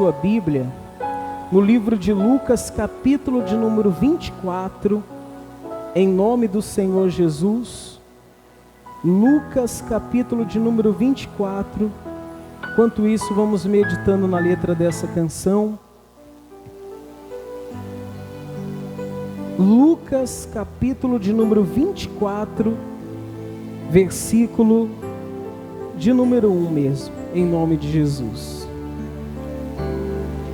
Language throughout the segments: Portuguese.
Sua Bíblia, no livro de Lucas, capítulo de número 24, em nome do Senhor Jesus. Lucas, capítulo de número 24. Enquanto isso, vamos meditando na letra dessa canção. Lucas, capítulo de número 24, versículo de número 1 mesmo, em nome de Jesus.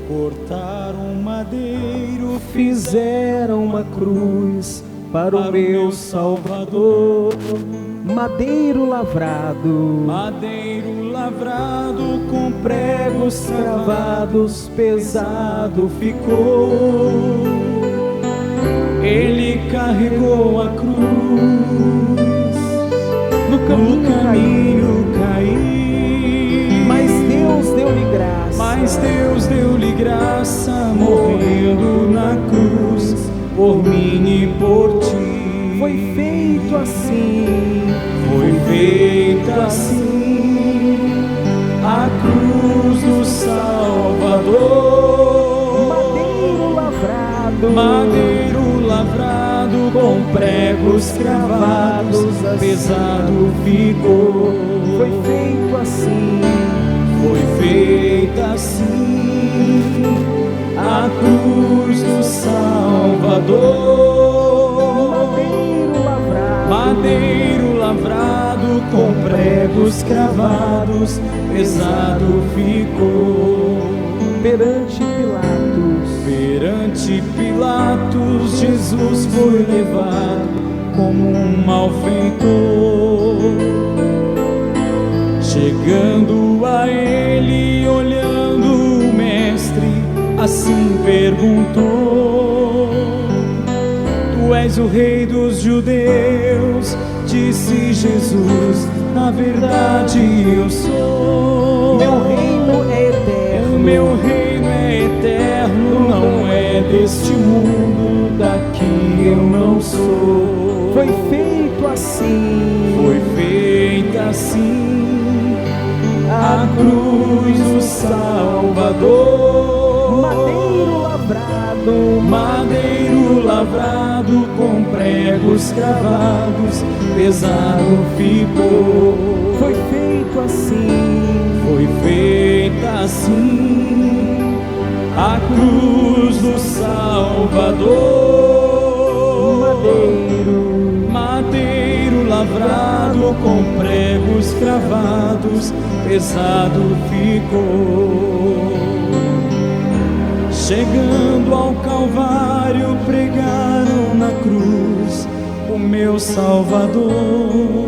Cortaram um madeiro, Fizeram uma cruz para o meu Salvador. Madeiro lavrado com pregos cravados, pesado ficou. Ele carregou a cruz, No caminho caiu. mas Deus deu-lhe graça. Mas Deus deu-lhe graça, morrendo na cruz, por mim e por ti. Foi feito assim, Foi feita assim a cruz do Salvador. Madeiro lavrado com pregos cravados, pesado ficou. Foi feito assim, Foi feita assim a cruz do Salvador. Madeiro lavrado com pregos cravados, pesado ficou. perante Pilatos, Jesus foi levado como um malfeitor. Chegando a ele, olhando o mestre, assim perguntou: Tu és o rei dos judeus? Disse Jesus: Na verdade eu sou. Meu reino é eterno. Meu reino é eterno, não é deste mundo, daqui eu não sou. Foi feito assim, Foi feita assim a cruz do Salvador. Madeiro lavrado com pregos cravados, pesado ficou. Foi feito assim, Foi feita assim a cruz do Salvador. Madeiro lavrado com pregos cravados, pesado ficou. Chegando ao Calvário, pregaram na cruz o meu Salvador.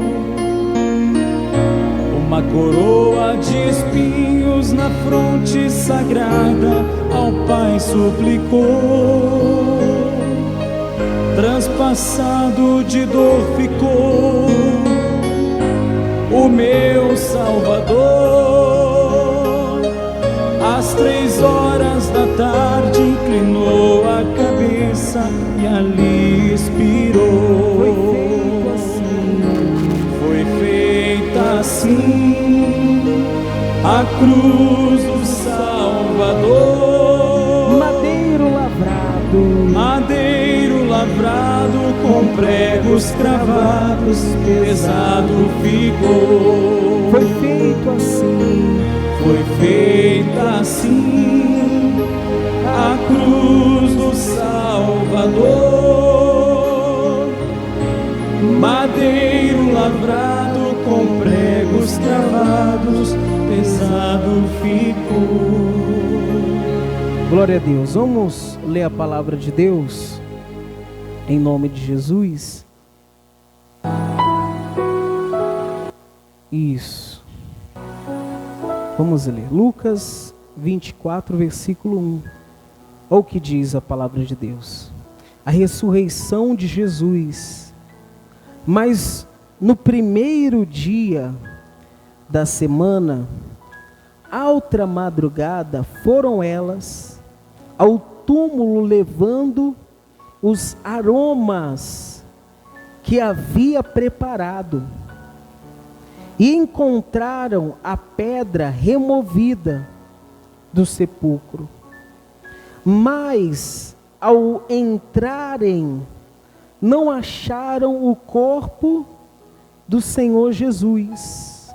Uma coroa de espinhos na fronte sagrada ao Pai suplicou. Transpassado de dor ficou o meu Salvador. Às 3 horas da tarde inclinou a cabeça e ali expirou. Foi feita assim a cruz do Salvador. Madeiro lavrado com pregos cravados, pesado ficou. Foi feito assim, Foi feita assim a cruz do Salvador. Madeiro lavrado com pregos cravados, pesado ficou. glória a Deus. Vamos ler a palavra de Deus, em nome de Jesus. Isso. Vamos ler Lucas 24, versículo 1. Olha o que diz a palavra de Deus. A ressurreição de Jesus. Mas no primeiro dia da semana, outra madrugada, foram elas ao túmulo levando os aromas que havia preparado. E encontraram a pedra removida, do sepulcro. Mas, ao entrarem, não acharam o corpo do Senhor Jesus.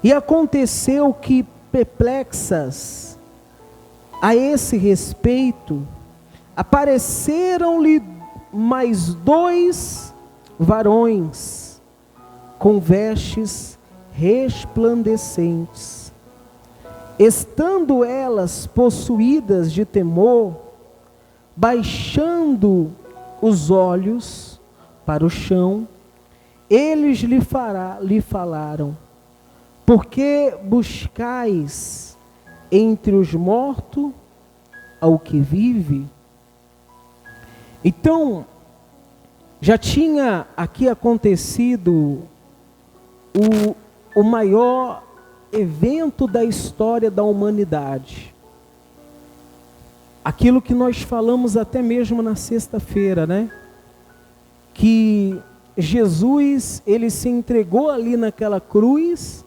E aconteceu que, perplexas a esse respeito, apareceram-lhe mais 2 varões com vestes resplandecentes. Estando elas possuídas de temor, baixando os olhos para o chão, eles lhe falaram: por que buscais entre os mortos ao que vive? Então, já tinha aqui acontecido o maior evento da história da humanidade. Aquilo que nós falamos até mesmo na sexta-feira, né? Que Jesus, ele se entregou ali naquela cruz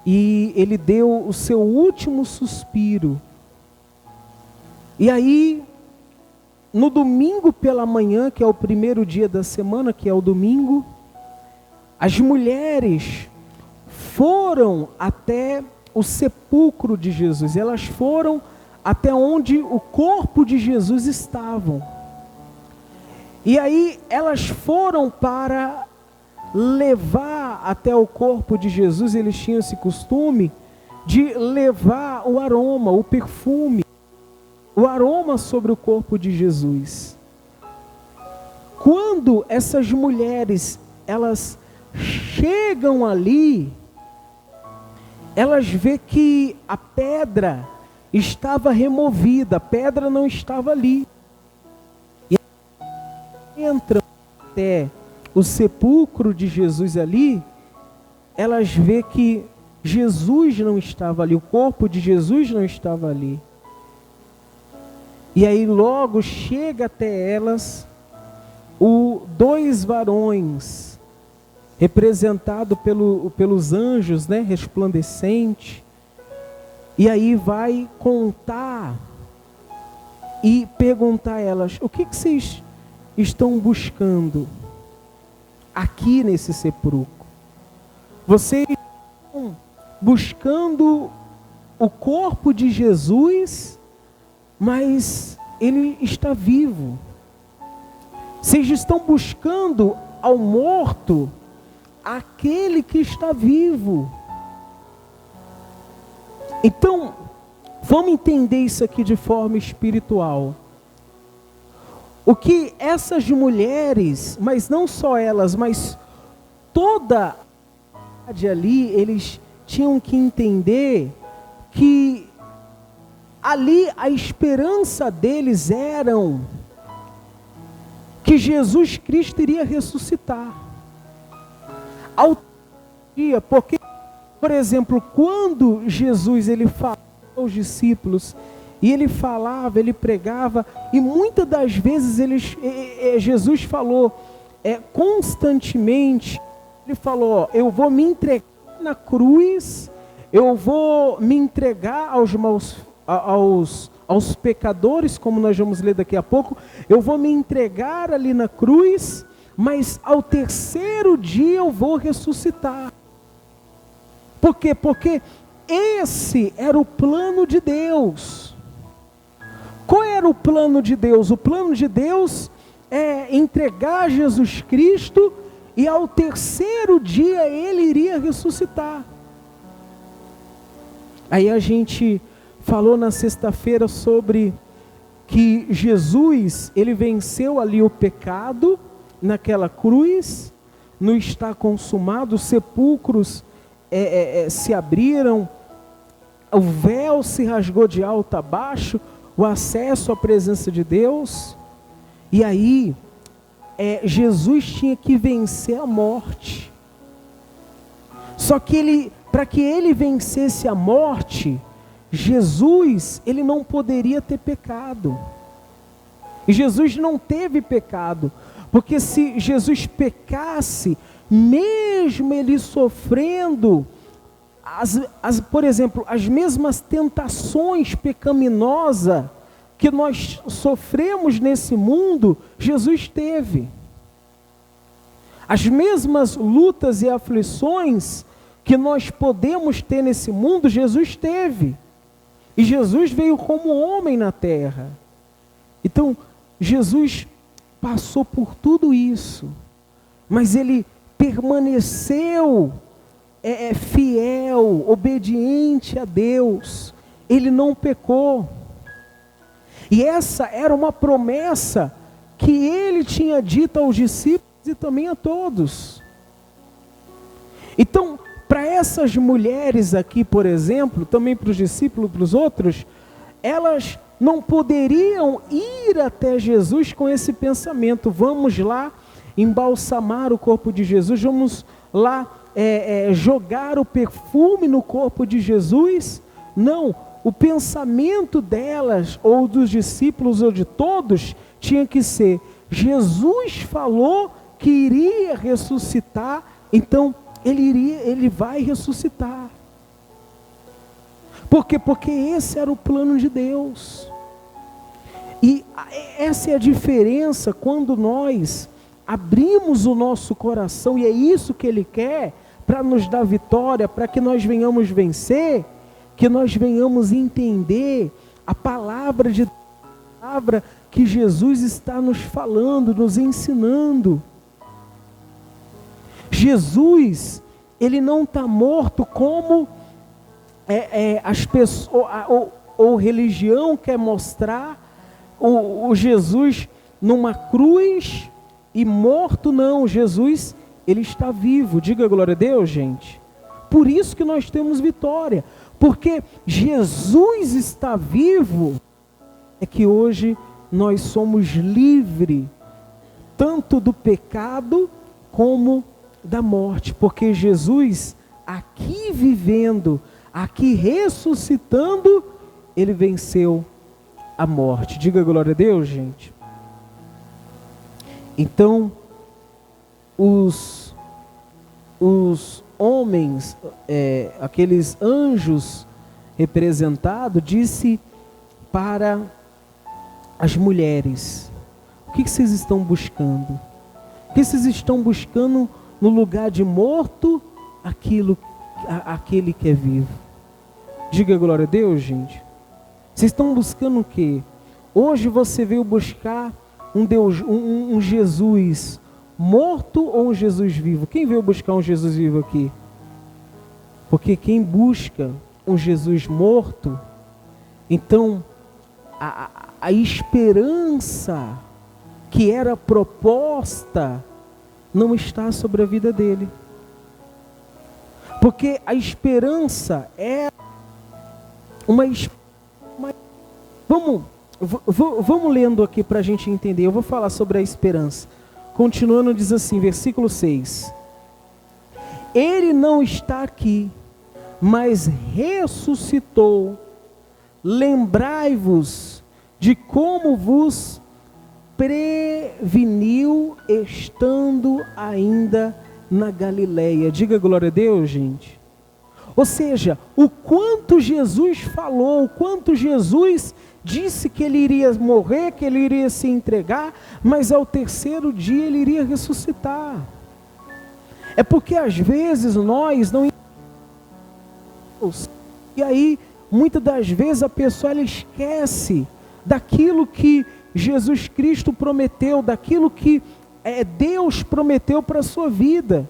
e ele deu o seu último suspiro. E aí, no domingo pela manhã, que é o primeiro dia da semana, que é o domingo, as mulheres foram até o sepulcro de Jesus. Elas foram até onde o corpo de Jesus estava. E aí elas foram para levar até o corpo de Jesus. Eles tinham esse costume de levar o aroma, o perfume, o aroma sobre o corpo de Jesus. Quando essas mulheres, elas chegam ali, elas vê que a pedra estava removida, a pedra não estava ali. E entram até o sepulcro de Jesus ali, elas vê que Jesus não estava ali, o corpo de Jesus não estava ali. E aí logo chega até elas 2 varões, representado pelos anjos, né, resplandecente. E aí vai contar e perguntar a elas: o que vocês estão buscando aqui nesse sepulcro? Vocês estão buscando o corpo de Jesus, mas ele está vivo. Vocês estão buscando ao morto aquele que está vivo. Então, vamos entender isso aqui de forma espiritual. O que essas mulheres, mas não só elas, mas toda a ali, eles tinham que entender que ali a esperança deles eram que Jesus Cristo iria ressuscitar. Ao dia, porque, por exemplo, quando Jesus ele falava aos discípulos, e ele falava, ele pregava, e muitas das vezes Jesus falou constantemente, ele falou: eu vou me entregar na cruz, eu vou me entregar aos pecadores, como nós vamos ler daqui a pouco, eu vou me entregar ali na cruz, mas ao terceiro dia eu vou ressuscitar. Por quê? Porque esse era o plano de Deus. Qual era o plano de Deus? O plano de Deus é entregar Jesus Cristo e ao terceiro dia ele iria ressuscitar. Aí a gente falou na sexta-feira sobre que Jesus, ele venceu ali o pecado naquela cruz, não está consumado, os sepulcros se abriram, o véu se rasgou de alto a baixo, o acesso à presença de Deus. E aí Jesus tinha que vencer a morte. Só que para que ele vencesse a morte, Jesus, ele não poderia ter pecado. E Jesus não teve pecado, porque se Jesus pecasse, mesmo ele sofrendo por exemplo, as mesmas tentações pecaminosas que nós sofremos nesse mundo, Jesus teve. As mesmas lutas e aflições que nós podemos ter nesse mundo, Jesus teve. E Jesus veio como homem na terra. Então, Jesus passou por tudo isso, mas ele permaneceu fiel, obediente a Deus. Ele não pecou. E essa era uma promessa que ele tinha dito aos discípulos e também a todos. Então, para essas mulheres aqui, por exemplo, também para os discípulos, para os outros, elas não poderiam ir até Jesus com esse pensamento: vamos lá embalsamar o corpo de Jesus, vamos lá jogar o perfume no corpo de Jesus. Não, o pensamento delas, ou dos discípulos, ou de todos, tinha que ser: Jesus falou que iria ressuscitar, então ele vai ressuscitar. Por quê? Porque esse era o plano de Deus. E essa é a diferença quando nós abrimos o nosso coração, e é isso que Ele quer, para nos dar vitória, para que nós venhamos vencer, que nós venhamos entender a palavra que Jesus está nos falando, nos ensinando. Jesus, Ele não está morto como as pessoas, ou religião quer mostrar, o Jesus numa cruz e morto. Não, Jesus, Ele está vivo. Diga glória a Deus, gente. Por isso que nós temos vitória, porque Jesus está vivo, é que hoje nós somos livres, tanto do pecado como da morte, porque Jesus, aqui vivendo, aqui ressuscitando, Ele venceu a morte. Diga glória a Deus, gente. Então, os homens, aqueles anjos representados, disse para as mulheres: o que vocês estão buscando? O que vocês estão buscando no lugar de morto, aquele que é vivo? Diga glória a Deus, gente. Vocês estão buscando o quê? Hoje você veio buscar um Deus, um Jesus morto ou um Jesus vivo? Quem veio buscar um Jesus vivo aqui? Porque quem busca um Jesus morto, então a esperança que era proposta não está sobre a vida dele. Porque a esperança é Vamos lendo aqui para a gente entender. Eu vou falar sobre a esperança. Continuando, diz assim, versículo 6. Ele não está aqui, mas ressuscitou. Lembrai-vos de como vos preveniu estando ainda na Galileia. Diga glória a Deus, gente. Ou seja, o quanto Jesus falou, o quanto Jesus disse que Ele iria morrer, que Ele iria se entregar, mas ao terceiro dia Ele iria ressuscitar. É porque às vezes nós não entendemos, e aí muitas das vezes a pessoa ela esquece daquilo que Jesus Cristo prometeu, daquilo que Deus prometeu para a sua vida.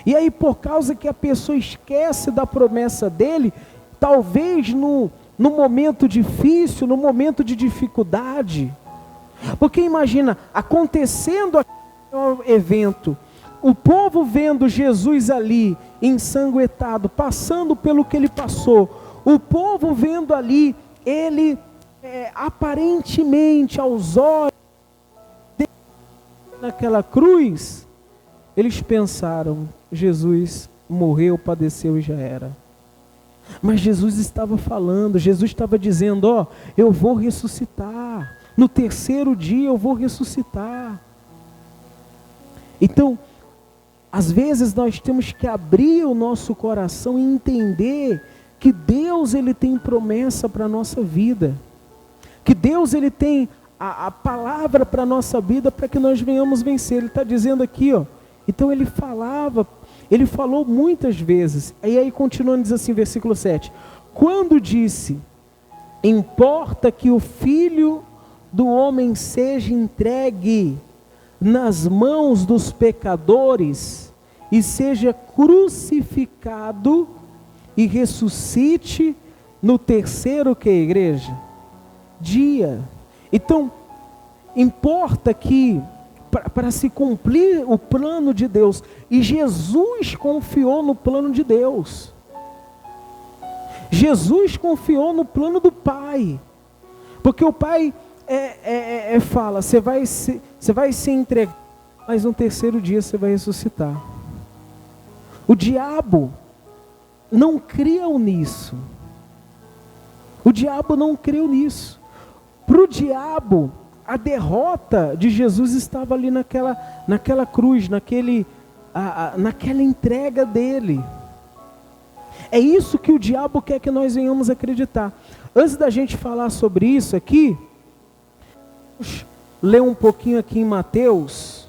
E aí, por causa que a pessoa esquece da promessa dele, talvez no momento difícil, no momento de dificuldade, porque imagina, acontecendo aquele evento, o povo vendo Jesus ali, ensanguentado, passando pelo que ele passou, o povo vendo ali, ele aparentemente aos olhos, naquela cruz, eles pensaram: Jesus morreu, padeceu e já era. Mas Jesus estava falando, Jesus estava dizendo: eu vou ressuscitar, no terceiro dia eu vou ressuscitar. Então, Às vezes nós temos que abrir o nosso coração e entender que Deus ele tem promessa para a nossa vida. Que Deus ele tem a palavra para a nossa vida para que nós venhamos vencer. Ele está dizendo aqui, ó. Então ele falou muitas vezes. E aí continuando, diz assim, versículo 7. Quando disse, importa que o Filho do Homem seja entregue nas mãos dos pecadores e seja crucificado e ressuscite no terceiro que igreja? Dia. Então, importa que para se cumprir o plano de Deus, e Jesus confiou no plano de Deus. Jesus confiou no plano do Pai. Porque o Pai fala, você vai se entregar, mas no terceiro dia você vai ressuscitar. O diabo não creu nisso. O diabo não creu nisso. Para o diabo, a derrota de Jesus estava ali naquela cruz, naquela entrega dele. É isso que o diabo quer que nós venhamos acreditar. Antes da gente falar sobre isso aqui, vamos ler um pouquinho aqui em Mateus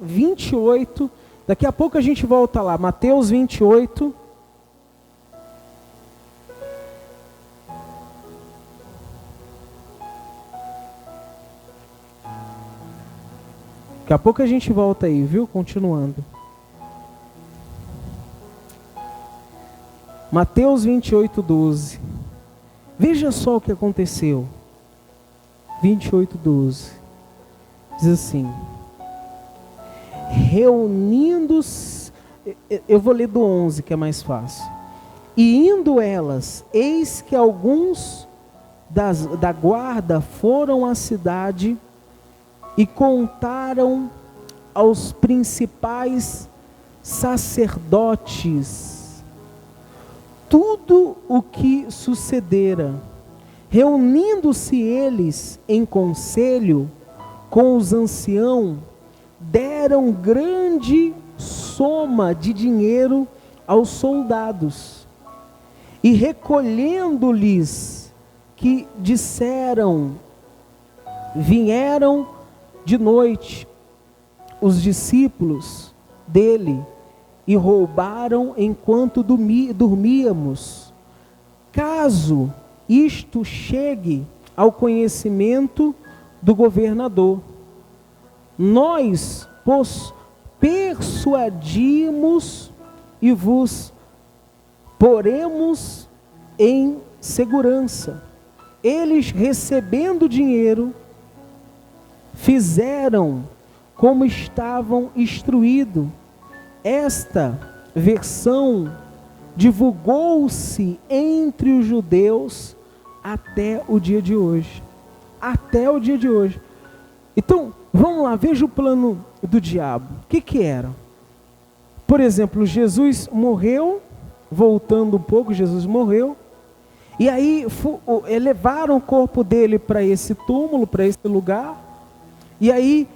28, daqui a pouco a gente volta lá, Mateus 28, daqui a pouco a gente volta aí, viu? Continuando. Mateus 28, 12. Veja só o que aconteceu. 28, 12. Diz assim. Reunindo-se, eu vou ler do 11 que é mais fácil. E indo elas, eis que alguns da guarda foram à cidade e contaram aos principais sacerdotes tudo o que sucedera. Reunindo-se eles em conselho com os anciãos, deram grande soma de dinheiro aos soldados. E recolhendo-lhes, que disseram, vieram de noite os discípulos dele e roubaram enquanto dormíamos. Caso isto chegue ao conhecimento do governador, nós vos persuadimos e vos poremos em segurança. Eles, recebendo dinheiro, fizeram como estavam instruídos. Esta versão divulgou-se entre os judeus até o dia de hoje. Até o dia de hoje. Então, vamos lá, veja o plano do diabo. O que era? Por exemplo, Jesus morreu, voltando um pouco, Jesus morreu, e aí levaram o corpo dele para esse túmulo, para esse lugar, e aí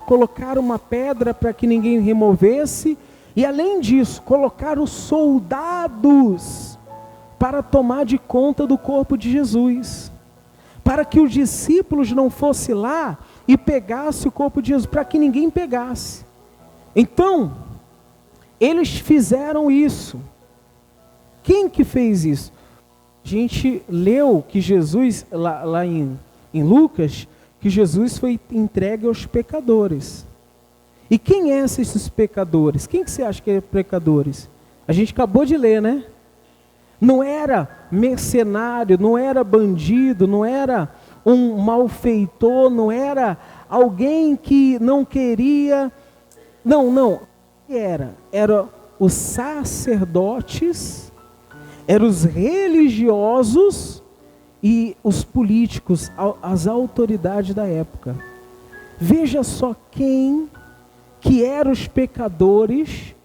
colocaram uma pedra para que ninguém removesse, e além disso, colocaram soldados para tomar de conta do corpo de Jesus, para que os discípulos não fossem lá e pegassem o corpo de Jesus, para que ninguém pegasse. Então, eles fizeram isso. Quem que fez isso? A gente leu que Jesus, lá em Lucas, que Jesus foi entregue aos pecadores. E quem é esses pecadores? Quem que você acha que é pecadores? A gente acabou de ler, né? Não era mercenário, não era bandido, não era um malfeitor, não era alguém que não queria. Não. Era os sacerdotes, eram os religiosos e os políticos, as autoridades da época. Veja só quem que eram os pecadores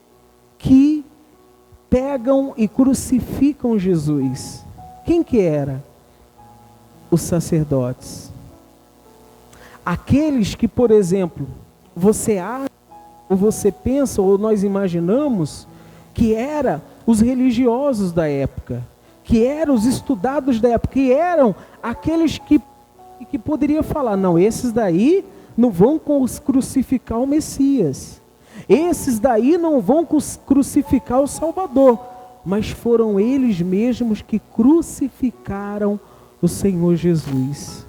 que pegam e crucificam Jesus. Quem que era? Os sacerdotes. Aqueles que, por exemplo, você acha ou você pensa, ou nós imaginamos, que eram os religiosos da época, que eram os estudados da época, que eram aqueles que poderiam falar, não, esses daí não vão crucificar o Messias, esses daí não vão crucificar o Salvador, mas foram eles mesmos que crucificaram o Senhor Jesus.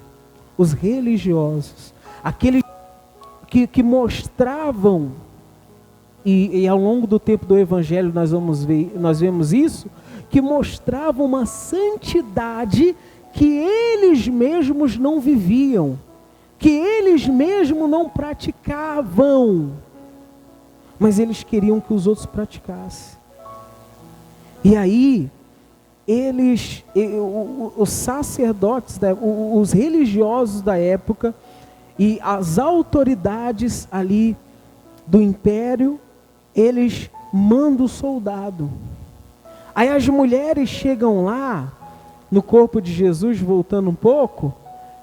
Os religiosos, aqueles que mostravam, e ao longo do tempo do Evangelho nós vemos isso, que mostravam uma santidade que eles mesmos não viviam, que eles mesmos não praticavam, mas eles queriam que os outros praticassem. E aí, os sacerdotes, os religiosos da época e as autoridades ali do império, eles mandam o soldado. Aí as mulheres chegam lá no corpo de Jesus, voltando um pouco,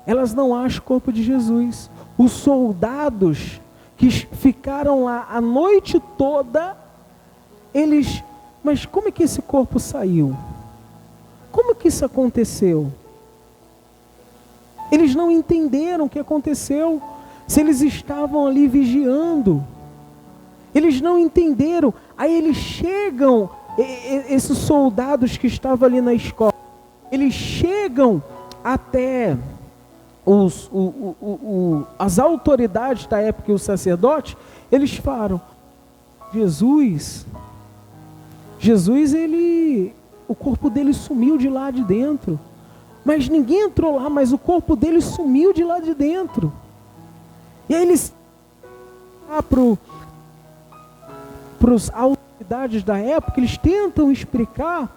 elas não acham o corpo de Jesus. Os soldados que ficaram lá a noite toda, mas como é que esse corpo saiu? Como que isso aconteceu? Eles não entenderam o que aconteceu, se eles estavam ali vigiando. Eles não entenderam. Aí eles chegam, esses soldados que estavam ali na escola, eles chegam até as autoridades da época e os sacerdotes, eles falam, Jesus, o corpo dele sumiu de lá de dentro. Mas ninguém entrou lá, mas o corpo dele sumiu de lá de dentro. E aí eles para as autoridades da época, eles tentam explicar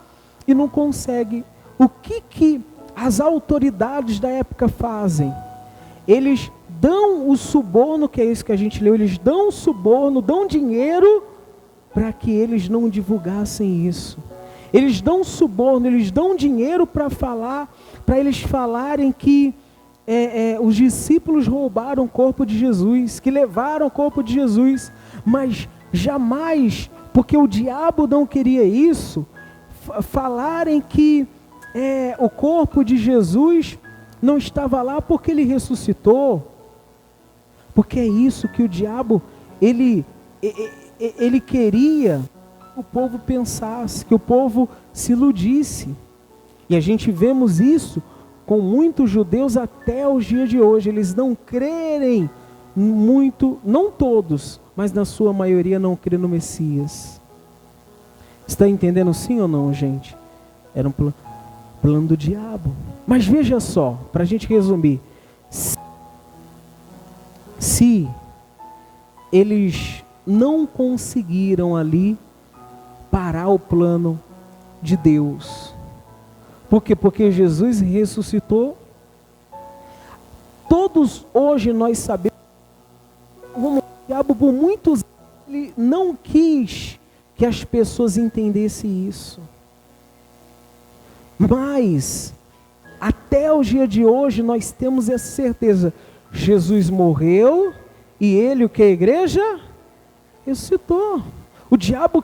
e não conseguem. O que as autoridades da época fazem? Eles dão o suborno, que é isso que a gente leu, eles dão o suborno, dão dinheiro para que eles não divulgassem isso. Eles dão suborno, eles dão dinheiro para eles falarem que os discípulos roubaram o corpo de Jesus, que levaram o corpo de Jesus, mas jamais, porque o diabo não queria isso, falarem que o corpo de Jesus não estava lá porque ele ressuscitou, porque é isso que o diabo, ele queria que o povo pensasse, que o povo se iludisse. E a gente vemos isso com muitos judeus até os dias de hoje. Eles não crerem muito, não todos, mas na sua maioria não crêem no Messias. Está entendendo sim ou não, gente? Era um plano do diabo. Mas veja só, para a gente resumir, se eles não conseguiram ali parar o plano de Deus, por quê? Porque Jesus ressuscitou. Todos hoje nós sabemos que o diabo por muitos anos ele não quis que as pessoas entendessem isso. Mas até o dia de hoje nós temos essa certeza. Jesus morreu e ele, o que, a igreja? Ressuscitou. O diabo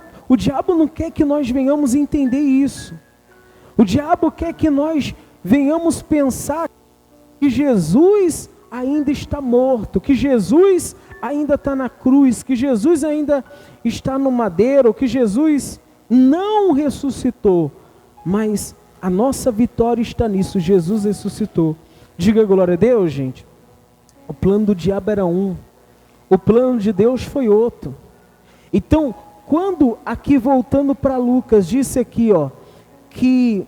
não quer que nós venhamos entender isso. O diabo quer que nós venhamos pensar que Jesus ainda está morto, que Jesus ainda está na cruz, que Jesus ainda está no madeiro, que Jesus não ressuscitou. Mas a nossa vitória está nisso, Jesus ressuscitou. Diga glória a Deus, gente. O plano do diabo era um, o plano de Deus foi outro. Então, quando aqui voltando para Lucas, disse aqui, que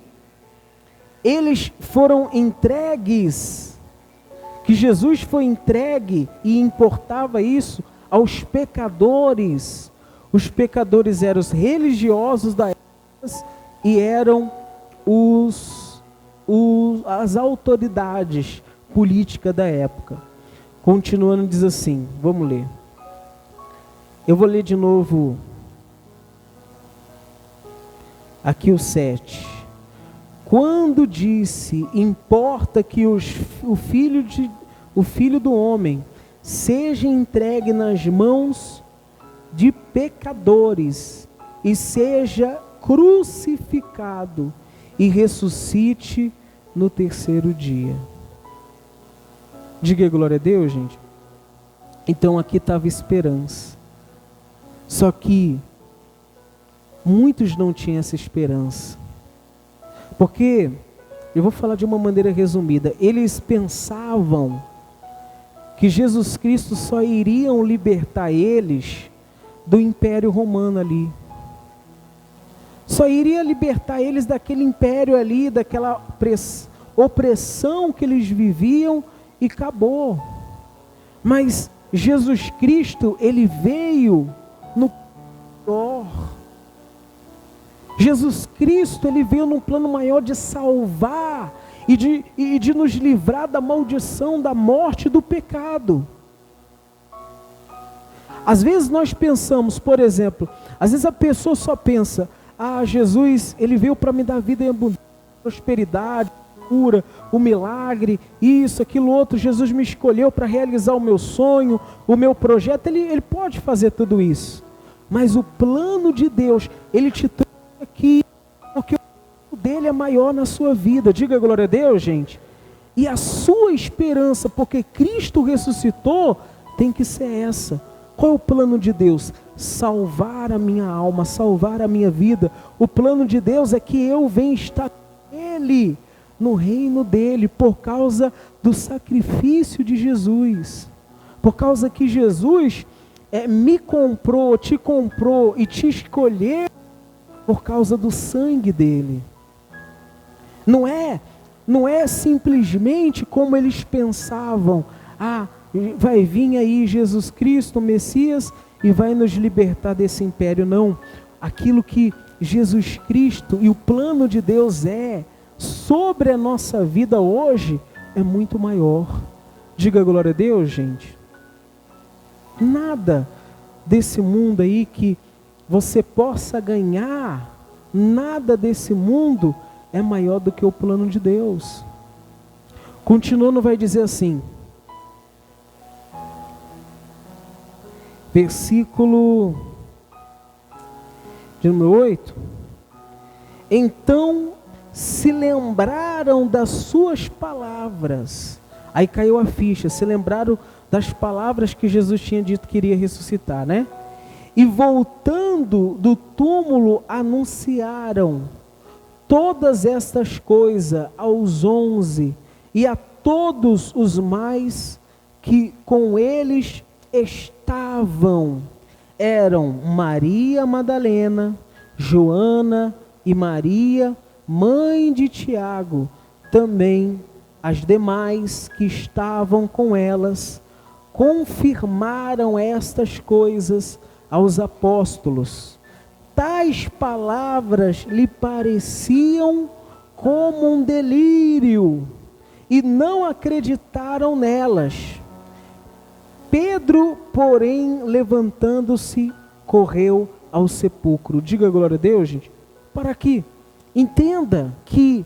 eles foram entregues, que Jesus foi entregue e importava isso aos pecadores. Os pecadores eram os religiosos da época e eram as autoridades políticas da época. Continuando, diz assim, vamos ler. Eu vou ler de novo aqui o 7. Quando disse, importa que o filho do homem seja entregue nas mãos de pecadores e seja crucificado e ressuscite no terceiro dia. Diga glória a Deus, gente. Então aqui estava esperança. Só que muitos não tinham essa esperança. Porque, eu vou falar de uma maneira resumida, eles pensavam que Jesus Cristo só iriam libertar eles do Império Romano ali. Só iria libertar eles daquele império ali, daquela opressão que eles viviam e acabou. Mas Jesus Cristo, ele veio no maior. Jesus Cristo, ele veio num plano maior de salvar e de nos livrar da maldição, da morte, do pecado. Às vezes nós pensamos, por exemplo, às vezes a pessoa só pensa, Jesus, ele veio para me dar vida em abundância, prosperidade, cura, o milagre, isso, aquilo outro. Jesus me escolheu para realizar o meu sonho, o meu projeto. Ele pode fazer tudo isso, mas o plano de Deus, ele te trouxe aqui, porque o plano dele é maior na sua vida. Diga glória a Deus, gente. E a sua esperança, porque Cristo ressuscitou, tem que ser essa. Qual é o plano de Deus? Salvar a minha alma, salvar a minha vida. O plano de Deus é que eu venha estar com Ele, no reino dele, por causa do sacrifício de Jesus. Por causa que Jesus me comprou, te comprou e te escolheu por causa do sangue dele. Não é simplesmente como eles pensavam, vai vir aí Jesus Cristo, o Messias, e vai nos libertar desse império. Não, aquilo que Jesus Cristo e o plano de Deus sobre a nossa vida hoje é muito maior. Diga glória a Deus, gente. Nada desse mundo aí que você possa ganhar, nada desse mundo é maior do que o plano de Deus. Continuando, vai dizer assim, versículo de número 8. Então se lembraram das suas palavras. Aí caiu a ficha, se lembraram das palavras que Jesus tinha dito que iria ressuscitar, né? E voltando do túmulo, anunciaram todas estas coisas aos 11 e a todos os mais que com eles estavam. Eram Maria Madalena, Joana e Maria, mãe de Tiago, também as demais que estavam com elas, confirmaram estas coisas aos apóstolos. Tais palavras lhe pareciam como um delírio, e não acreditaram nelas. Pedro, porém, levantando-se, correu ao sepulcro. Diga glória a Deus, gente. Para que entenda que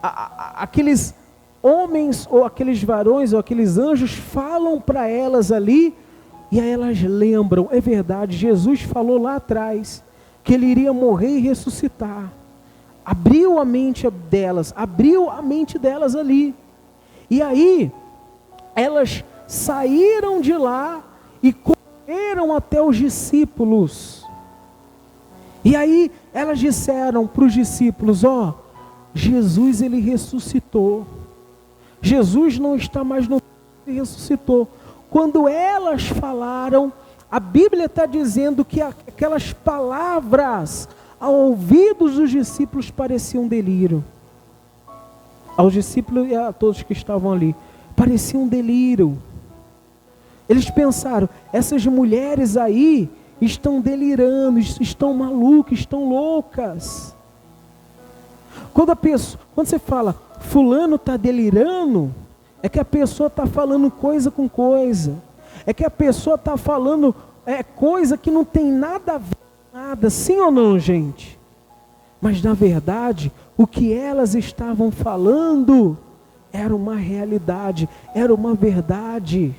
aqueles homens, ou aqueles varões, ou aqueles anjos, falam para elas ali, e aí elas lembram, é verdade, Jesus falou lá atrás, que ele iria morrer e ressuscitar. Abriu a mente delas ali. E aí, elas saíram de lá e correram até os discípulos. E aí, elas disseram para os discípulos, Jesus, ele ressuscitou. Jesus não está mais no mundo, ele ressuscitou. Quando elas falaram, a Bíblia está dizendo que aquelas palavras, ao ouvidos dos discípulos, pareciam um delírio. Aos discípulos e a todos que estavam ali, parecia um delírio. Eles pensaram, essas mulheres aí estão delirando, estão malucas, estão loucas. Quando você fala, fulano está delirando, é que a pessoa está falando coisa com coisa. É que a pessoa está falando coisa que não tem nada a ver com nada. Sim ou não, gente? Mas na verdade, o que elas estavam falando era uma realidade, era uma verdade.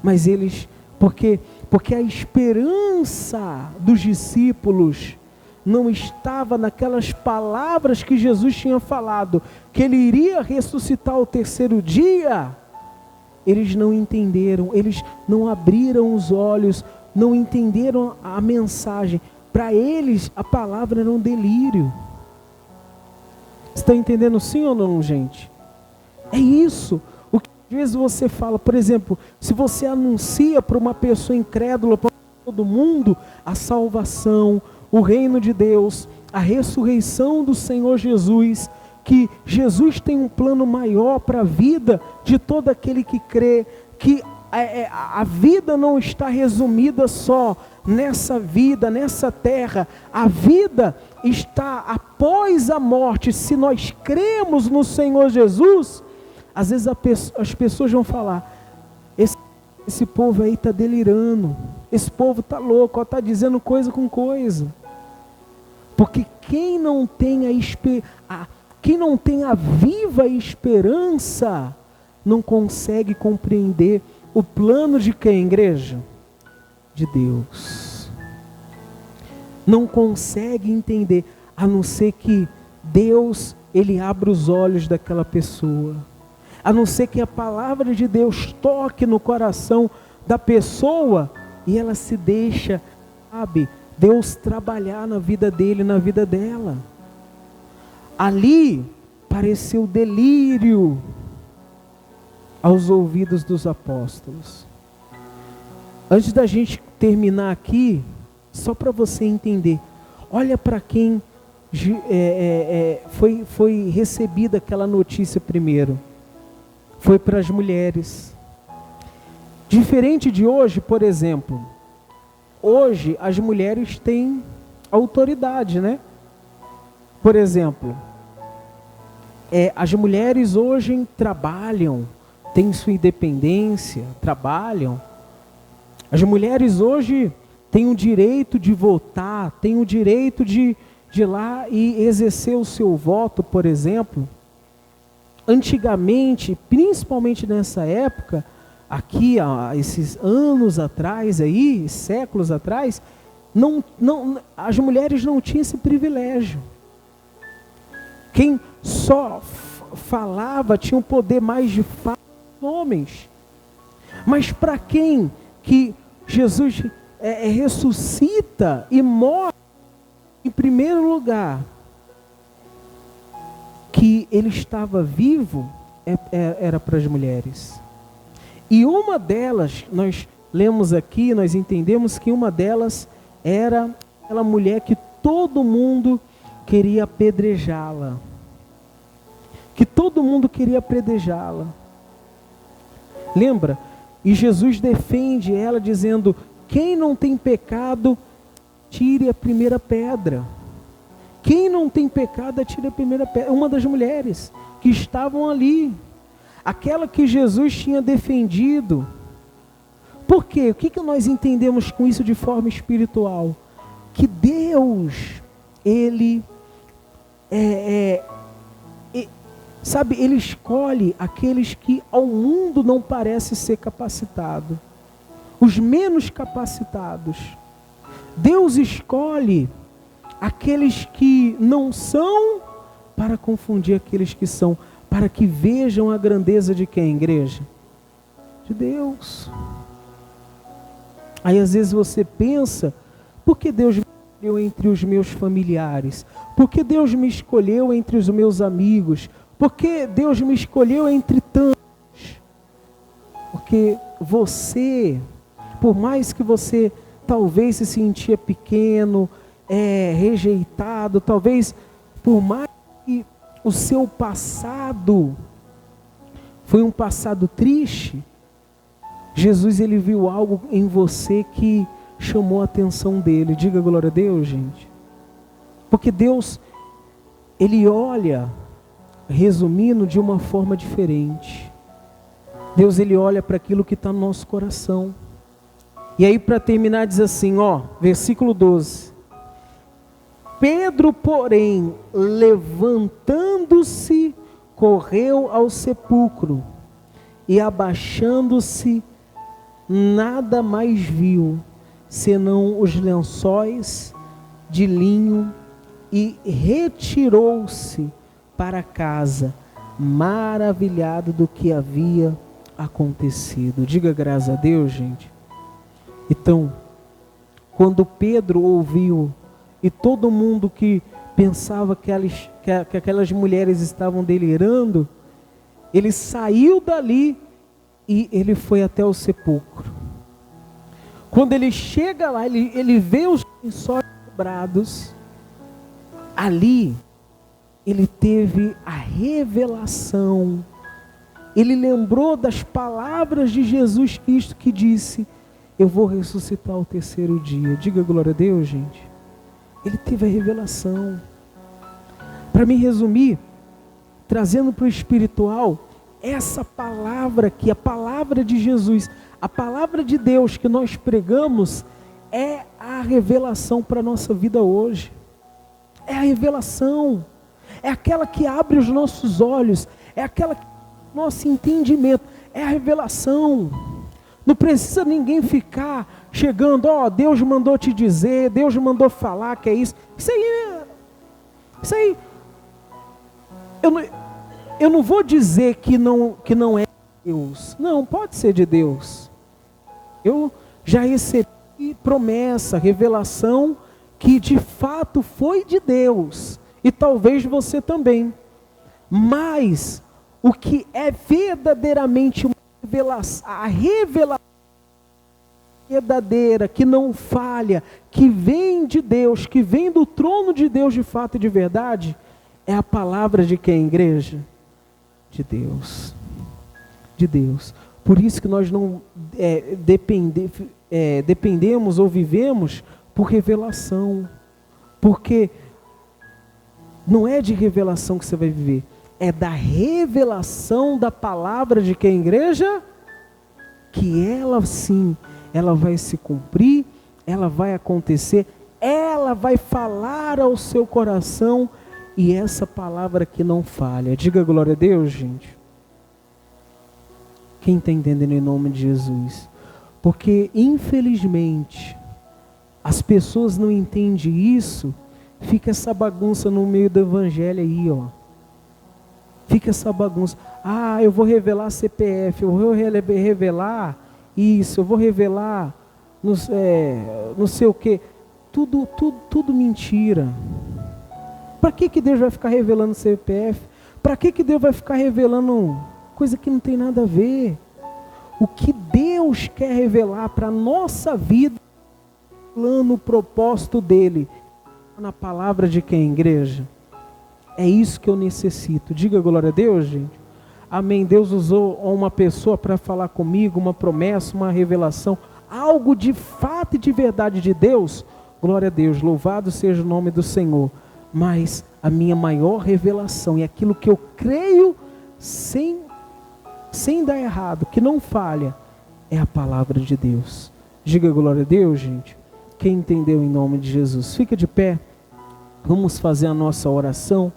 Mas eles, porque Porque a esperança dos discípulos não estava naquelas palavras que Jesus tinha falado, que Ele iria ressuscitar ao terceiro dia. Eles não entenderam, eles não abriram os olhos, não entenderam a mensagem. Para eles, a palavra era um delírio. Está entendendo sim ou não, gente? É isso. O que às vezes você fala, por exemplo, se você anuncia para uma pessoa incrédula, para todo mundo, a salvação, o reino de Deus, a ressurreição do Senhor Jesus, que Jesus tem um plano maior para a vida de todo aquele que crê, que a vida não está resumida só nessa vida, nessa terra. A vida está após a morte. Se nós cremos no Senhor Jesus, às vezes as pessoas vão falar, esse povo aí está delirando, esse povo está louco, está dizendo coisa com coisa. Porque quem não tem a viva esperança, não consegue compreender o plano de quem, igreja? De Deus. Não consegue entender, a não ser que Deus, Ele abra os olhos daquela pessoa. A não ser que a palavra de Deus toque no coração da pessoa e ela se deixa, sabe, Deus trabalhar na vida dele, na vida dela. Ali pareceu delírio aos ouvidos dos apóstolos. Antes da gente terminar aqui, só para você entender, olha para quem foi recebida aquela notícia primeiro. Foi para as mulheres. Diferente de hoje, por exemplo, hoje as mulheres têm autoridade, né? Por exemplo, as mulheres hoje trabalham, têm sua independência, trabalham. As mulheres hoje têm o direito de votar, têm o direito de ir lá e exercer o seu voto, por exemplo. Antigamente, principalmente nessa época, aqui há esses anos atrás, aí, séculos atrás, as mulheres não tinham esse privilégio. Quem só falava tinha um poder mais de fala dos homens. Mas para quem que Jesus ressuscita e morre, em primeiro lugar, que ele estava vivo, era para as mulheres. E uma delas, nós lemos aqui, nós entendemos que uma delas era aquela mulher que todo mundo queria apedrejá-la. Que todo mundo queria apedrejá-la. Lembra? E Jesus defende ela dizendo, quem não tem pecado, tire a primeira pedra. Quem não tem pecado, atire a primeira pedra. Uma das mulheres que estavam ali. Aquela que Jesus tinha defendido. Por quê? O que nós entendemos com isso de forma espiritual? Que Deus, Ele sabe, Ele escolhe aqueles que ao mundo não parece ser capacitado. Os menos capacitados. Deus escolhe aqueles que não são para confundir aqueles que são, para que vejam a grandeza de quem, igreja? De Deus. Aí às vezes você pensa, por que Deus me escolheu entre os meus familiares? Por que Deus me escolheu entre os meus amigos? Por que Deus me escolheu entre tantos? Porque você, por mais que você talvez se sentia pequeno, rejeitado, talvez por mais que o seu passado foi um passado triste, Jesus, ele viu algo em você que chamou a atenção dele. Diga glória a Deus, gente. Porque Deus, ele olha, resumindo, de uma forma diferente. Deus, ele olha para aquilo que está no nosso coração. E aí, para terminar, diz assim, versículo 12. Pedro, porém, levantando-se, correu ao sepulcro e abaixando-se, nada mais viu senão os lençóis de linho e retirou-se para casa, maravilhado do que havia acontecido. Diga graças a Deus, gente. Então, quando Pedro ouviu, e todo mundo que pensava que aquelas mulheres estavam delirando, ele saiu dali e ele foi até o sepulcro. Quando ele chega lá, ele vê os lençóis dobrados. Ali, ele teve a revelação. Ele lembrou das palavras de Jesus Cristo que disse: eu vou ressuscitar ao terceiro dia. Diga glória a Deus, gente. Ele teve a revelação. Para me resumir, trazendo para o espiritual, essa palavra aqui, a palavra de Jesus, a palavra de Deus que nós pregamos, é a revelação para a nossa vida hoje. É a revelação. É aquela que abre os nossos olhos. É aquela que nosso entendimento. É a revelação. Não precisa ninguém ficar chegando, Deus mandou te dizer, Deus mandou falar que é isso. Isso aí, eu não vou dizer que não é Deus. Não, pode ser de Deus. Eu já recebi promessa, revelação, que de fato foi de Deus. E talvez você também. Mas o que é verdadeiramente uma revelação, a revelação verdadeira, que não falha, que vem de Deus, que vem do trono de Deus de fato e de verdade, é a palavra de quem, igreja? De Deus. De Deus. Por isso que nós não dependemos ou vivemos por revelação. Porque não é de revelação que você vai viver, é da revelação da palavra de quem, igreja? Que ela sim, ela vai se cumprir, ela vai acontecer, ela vai falar ao seu coração, e essa palavra que não falha. Diga glória a Deus, gente. Quem está entendendo em nome de Jesus? Porque infelizmente as pessoas não entendem isso, fica essa bagunça no meio do evangelho aí, Fica essa bagunça. Eu vou revelar CPF, eu vou revelar isso, eu vou revelar não sei o que. Tudo mentira. Para que Deus vai ficar revelando CPF? Para que Deus vai ficar revelando coisa que não tem nada a ver? O que Deus quer revelar para a nossa vida, o plano, o propósito dele, na palavra de quem, igreja? É isso que eu necessito. Diga glória a Deus, gente. Amém. Deus usou uma pessoa para falar comigo, uma promessa, uma revelação, algo de fato e de verdade de Deus. Glória a Deus, louvado seja o nome do Senhor. Mas a minha maior revelação e aquilo que eu creio sem dar errado, que não falha, é a palavra de Deus. Diga glória a Deus, gente. Quem entendeu em nome de Jesus? Fica de pé. Vamos fazer a nossa oração.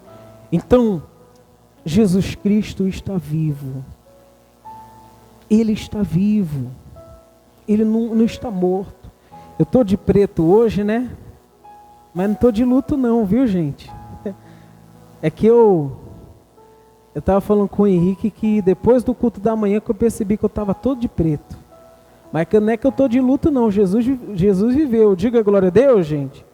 Então, Jesus Cristo está vivo. Ele está vivo. Ele não está morto. Eu estou de preto hoje, né? Mas não estou de luto não, viu, gente? É que eu estava falando com o Henrique que depois do culto da manhã que eu percebi que eu estava todo de preto. Mas não é que eu estou de luto não, Jesus viveu. Diga glória a Deus, gente.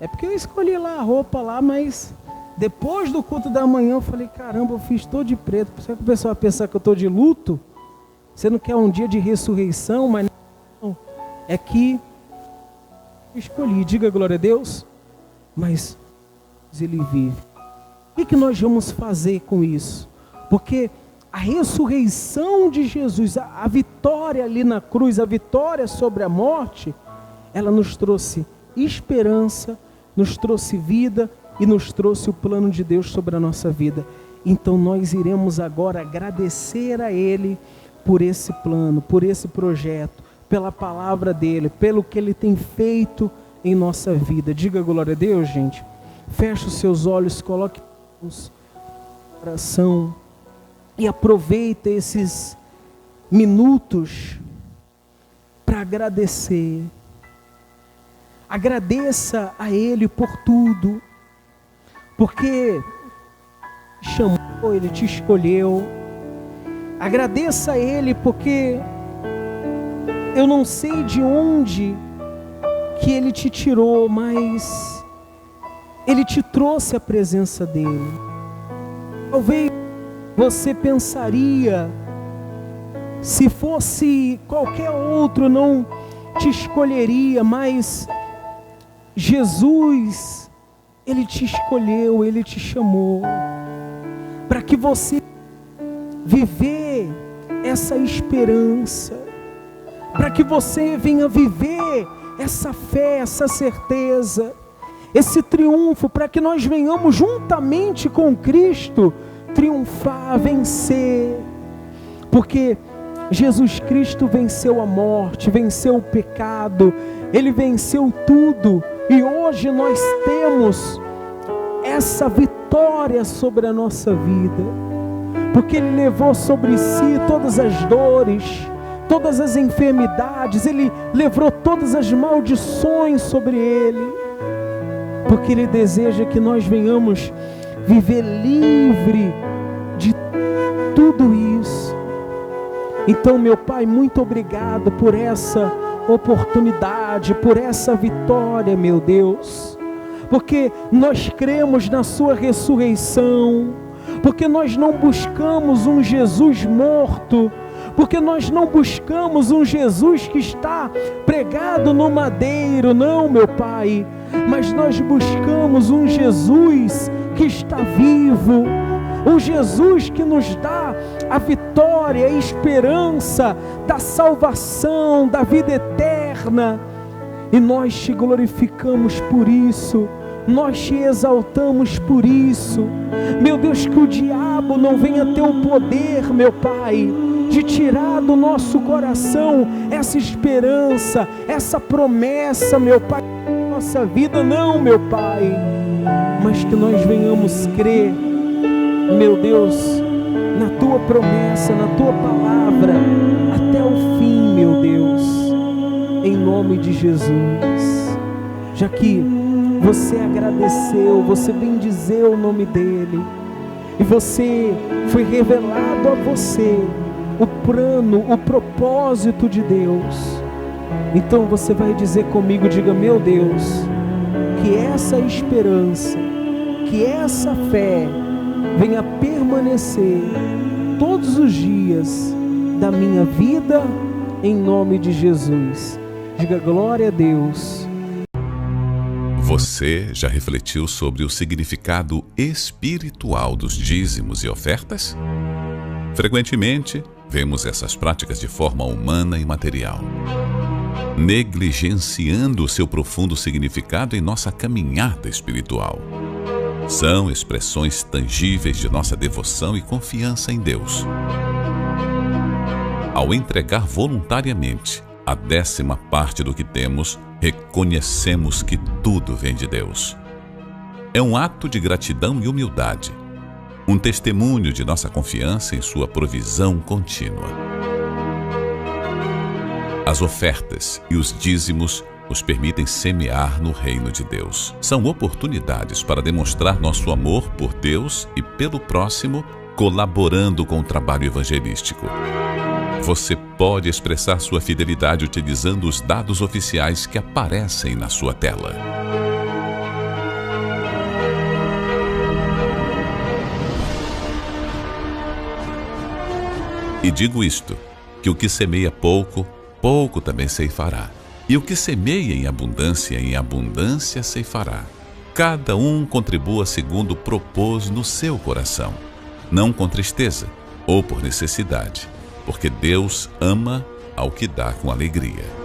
É porque eu escolhi lá a roupa lá, mas depois do culto da manhã eu falei, caramba, eu fiz todo de preto. Por isso que o pessoal vai pensar que eu estou de luto? Você não quer um dia de ressurreição, mas não. É que eu escolhi, diga glória a Deus, mas ele vive. O que nós vamos fazer com isso? Porque a ressurreição de Jesus, a vitória ali na cruz, a vitória sobre a morte, ela nos trouxe esperança, nos trouxe vida e nos trouxe o plano de Deus sobre a nossa vida. Então nós iremos agora agradecer a Ele por esse plano, por esse projeto, pela palavra dEle, pelo que Ele tem feito em nossa vida. Diga glória a Deus, gente. Feche os seus olhos, coloque no coração e aproveita esses minutos para agradecer. Agradeça a Ele por tudo, porque chamou, Ele te escolheu. Agradeça a Ele porque eu não sei de onde que Ele te tirou, mas Ele te trouxe a presença dEle. Talvez você pensaria, se fosse qualquer outro não te escolheria, mas Jesus, Ele te escolheu, Ele te chamou, para que você viver essa esperança, para que você venha viver essa fé, essa certeza, esse triunfo, para que nós venhamos juntamente com Cristo triunfar, vencer, porque Jesus Cristo venceu a morte, venceu o pecado, Ele venceu tudo, e hoje nós temos essa vitória sobre a nossa vida, porque Ele levou sobre si todas as dores, todas as enfermidades, Ele levou todas as maldições sobre Ele, porque Ele deseja que nós venhamos viver livre de tudo isso. Então, meu Pai, muito obrigado por essa oportunidade, por essa vitória, meu Deus, porque nós cremos na sua ressurreição, porque nós não buscamos um Jesus morto, porque nós não buscamos um Jesus que está pregado no madeiro, não, meu Pai, mas nós buscamos um Jesus que está vivo, um Jesus que nos dá a vitória, a esperança da salvação, da vida eterna, e nós te glorificamos por isso, nós te exaltamos por isso, meu Deus, que o diabo não venha ter o poder, meu Pai, de tirar do nosso coração essa esperança, essa promessa, meu Pai, da nossa vida, não, meu Pai, mas que nós venhamos crer, meu Deus, na Tua promessa, na Tua palavra, até o fim, meu Deus, em nome de Jesus. Já que você agradeceu, você bendizeu o nome dEle, e você foi revelado a você o plano, o propósito de Deus, então você vai dizer comigo, diga: meu Deus, que essa esperança, que essa fé venha permanecer todos os dias da minha vida, em nome de Jesus. Diga glória a Deus. Você já refletiu sobre o significado espiritual dos dízimos e ofertas? Frequentemente, vemos essas práticas de forma humana e material, negligenciando o seu profundo significado em nossa caminhada espiritual. São expressões tangíveis de nossa devoção e confiança em Deus. Ao entregar voluntariamente a 10ª parte do que temos, reconhecemos que tudo vem de Deus. É um ato de gratidão e humildade, um testemunho de nossa confiança em sua provisão contínua. As ofertas e os dízimos nos permitem semear no reino de Deus. São oportunidades para demonstrar nosso amor por Deus e pelo próximo, colaborando com o trabalho evangelístico. Você pode expressar sua fidelidade utilizando os dados oficiais que aparecem na sua tela. E digo isto, que o que semeia pouco, pouco também ceifará. E o que semeia em abundância ceifará. Cada um contribua segundo propôs no seu coração, não com tristeza ou por necessidade, porque Deus ama ao que dá com alegria.